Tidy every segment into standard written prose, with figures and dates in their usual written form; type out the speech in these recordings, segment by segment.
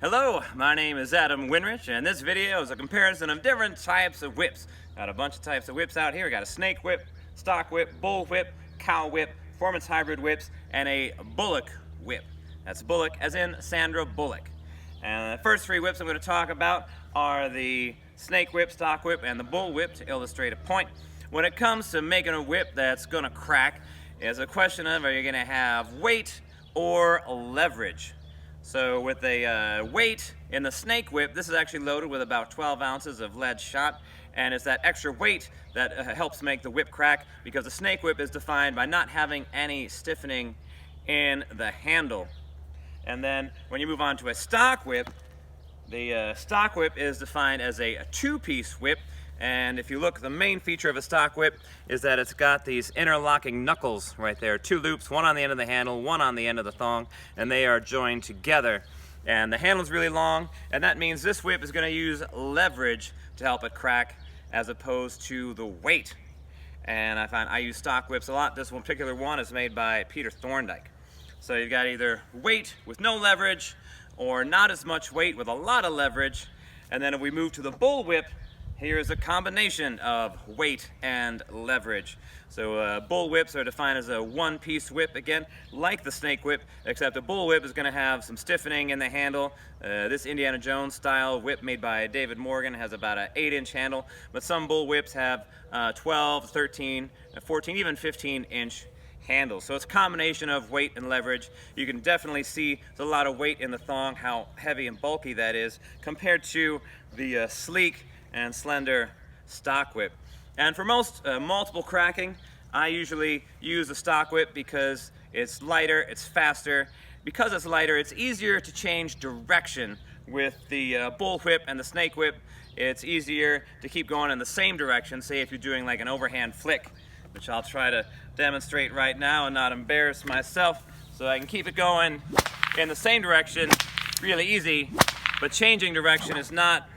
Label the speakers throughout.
Speaker 1: Hello, my name is Adam Winrich, and this video is a comparison of different types of whips. Got a bunch of types of whips out here. We got a snake whip, stock whip, bull whip, cow whip, performance hybrid whips, and a Bullock whip. That's Bullock as in Sandra Bullock. And the first three whips I'm going to talk about are the snake whip, stock whip, and the bull whip to illustrate a point. When it comes to making a whip that's going to crack, it's a question of are you going to have weight or leverage. So with a weight in the snake whip, this is actually loaded with about 12 ounces of lead shot, and it's that extra weight that helps make the whip crack, because the snake whip is defined by not having any stiffening in the handle. And then when you move on to a stock whip, the stock whip is defined as a two-piece whip. And if you look, the main feature of a stock whip is that it's got these interlocking knuckles right there. Two loops, one on the end of the handle, one on the end of the thong, and they are joined together. And the handle's really long, and that means this whip is going to use leverage to help it crack as opposed to the weight. And I find I use stock whips a lot. This one particular one is made by Peter Thorndike. So you've got either weight with no leverage or not as much weight with a lot of leverage. And then if we move to the bull whip, here's a combination of weight and leverage. So bull whips are defined as a one-piece whip, again, like the snake whip, except a bull whip is going to have some stiffening in the handle. This Indiana Jones style whip made by David Morgan has about an 8-inch handle, but some bull whips have 12, 13, 14, even 15-inch handles. So it's a combination of weight and leverage. You can definitely see there's a lot of weight in the thong, how heavy and bulky that is, compared to the sleek and slender stock whip. And for most multiple cracking, I usually use the stock whip because it's lighter, it's faster. Because it's lighter, it's easier to change direction. With the bull whip and the snake whip, it's easier to keep going in the same direction. Say if you're doing like an overhand flick, which I'll try to demonstrate right now and not embarrass myself, so I can keep it going in the same direction really easy, but changing direction is not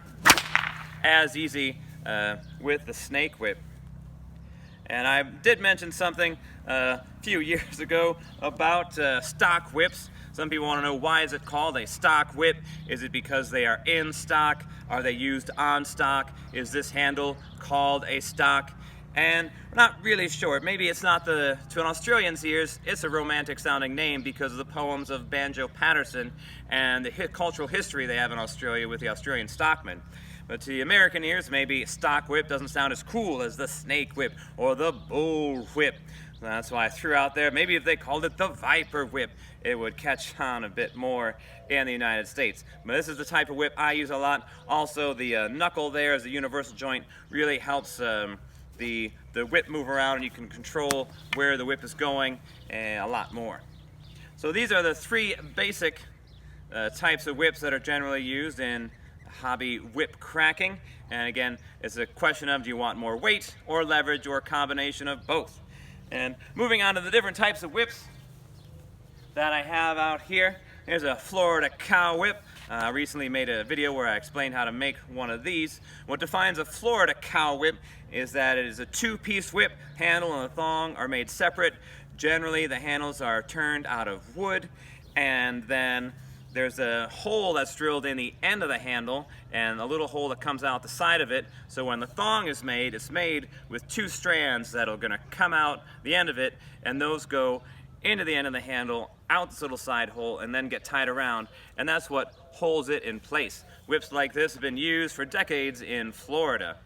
Speaker 1: as easy with the snake whip. And I did mention something a few years ago about stock whips. Some people want to know, why is it called a stock whip? Is it because they are in stock? Are they used on stock? Is this handle called a stock? And we're not really sure. Maybe it's not to an Australian's ears, it's a romantic sounding name because of the poems of Banjo Patterson and the cultural history they have in Australia with the Australian stockmen. But to the American ears, maybe stock whip doesn't sound as cool as the snake whip or the bull whip. So that's why I threw out there, maybe if they called it the viper whip, it would catch on a bit more in the United States. But this is the type of whip I use a lot. Also, the knuckle there as a universal joint really helps the whip move around, and you can control where the whip is going and a lot more. So these are the three basic types of whips that are generally used in hobby whip cracking. And again, it's a question of, do you want more weight or leverage or a combination of both? And moving on to the different types of whips that I have out here. Here's a Florida cow whip. I recently made a video where I explained how to make one of these. What defines a Florida cow whip is that it is a two-piece whip. Handle and the thong are made separate. Generally, the handles are turned out of wood, and then there's a hole that's drilled in the end of the handle and a little hole that comes out the side of it. So when the thong is made, it's made with two strands that are going to come out the end of it, and those go into the end of the handle, out this little side hole, and then get tied around, and that's what holds it in place. Whips like this have been used for decades in Florida.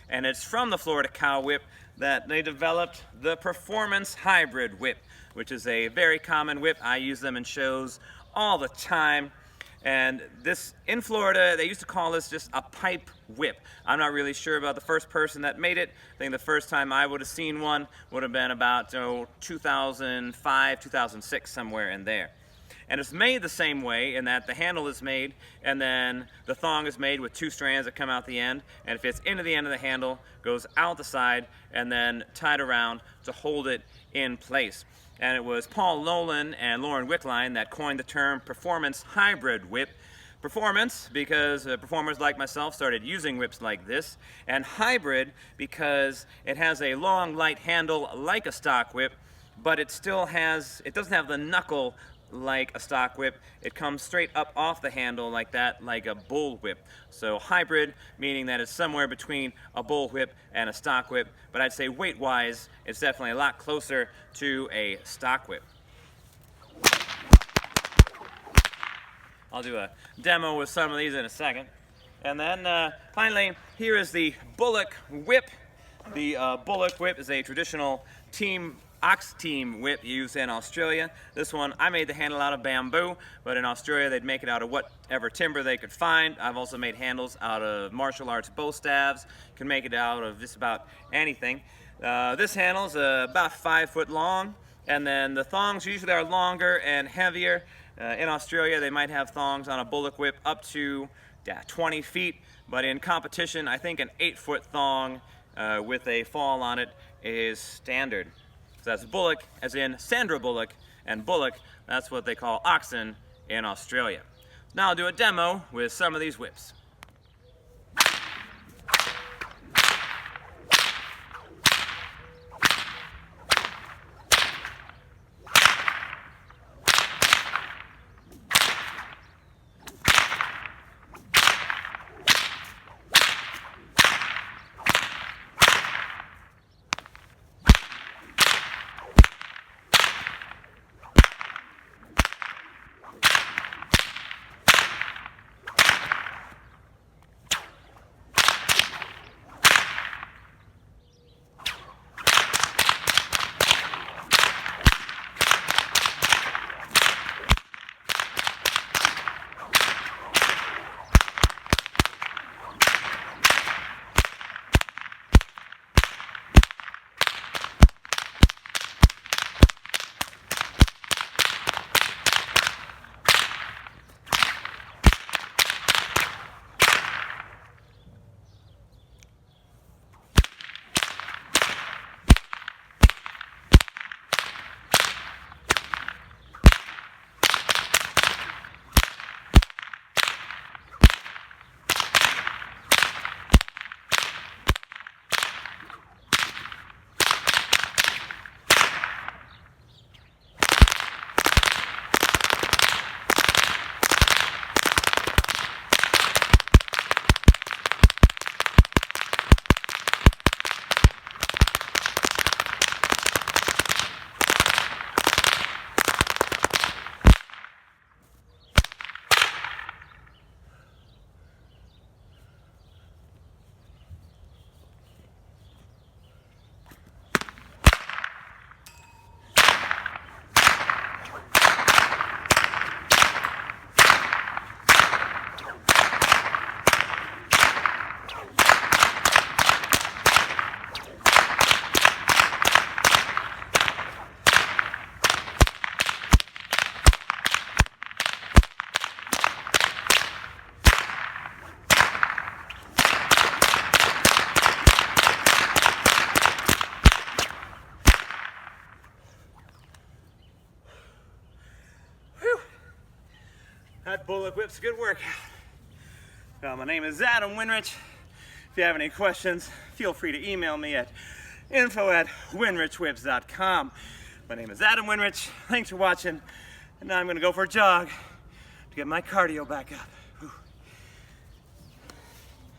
Speaker 1: And it's from the Florida cow whip that they developed the performance hybrid whip, which is a very common whip. I use them in shows all the time. And this, in Florida, they used to call this just a pipe whip. I'm not really sure about the first person that made it. I think the first time I would have seen one would have been about 2005, 2006, somewhere in there. And it's made the same way in that the handle is made and then the thong is made with two strands that come out the end, and it fits into the end of the handle, goes out the side, and then tied around to hold it in place. And it was Paul Nolan and Lauren Wickline that coined the term performance hybrid whip. Performance because performers like myself started using whips like this, and hybrid because it has a long light handle like a stock whip, but it doesn't have the knuckle like a stock whip. It comes straight up off the handle like that, like a bullwhip. So hybrid, meaning that it's somewhere between a bullwhip and a stock whip, but I'd say weight-wise, it's definitely a lot closer to a stock whip. I'll do a demo with some of these in a second. And then finally, here is the Bullock whip. The Bullock whip is a traditional ox team whip used in Australia. This one, I made the handle out of bamboo, but in Australia they'd make it out of whatever timber they could find. I've also made handles out of martial arts bow staves. You can make it out of just about anything. This handle's about 5 foot long, and then the thongs usually are longer and heavier. In Australia, they might have thongs on a Bullock whip up to 20 feet, but in competition, I think an 8-foot thong with a fall on it is standard. So that's Bullock, as in Sandra Bullock, and Bullock, that's what they call oxen in Australia. Now I'll do a demo with some of these whips. That Bullock whip's a good workout. My name is Adam Winrich. If you have any questions, feel free to email me at info@winrichwhips.com. My name is Adam Winrich. Thanks for watching. And now I'm going to go for a jog to get my cardio back up.